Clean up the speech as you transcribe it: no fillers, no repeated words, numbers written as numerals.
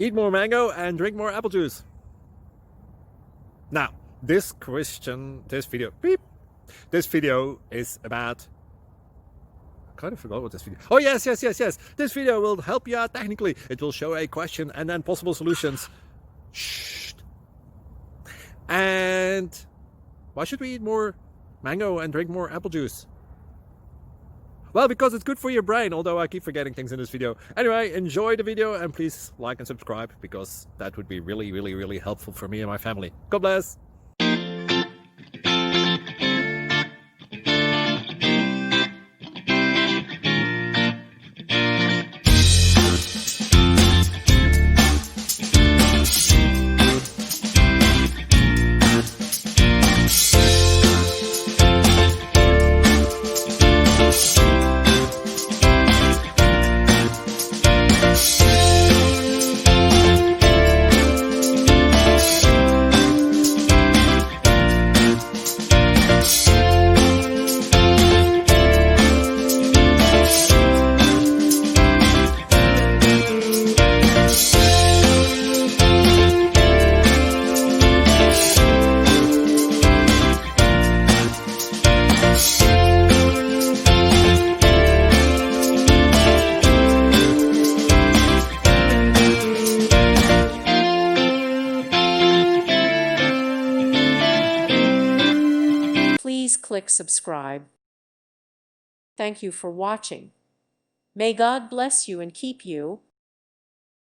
Eat more mango and drink more apple juice. Now, this video is about... I kind of forgot what this video... Oh, yes. This video will help you out technically. It will show a question and then possible solutions. Shh. And why should we eat more mango and drink more apple juice? Well, because it's good for your brain, although I keep forgetting things in this video. Anyway, enjoy the video and please like and subscribe, because that would be really helpful for me and my family. God bless! Please click subscribe. Thank you for watching. May God bless you and keep you.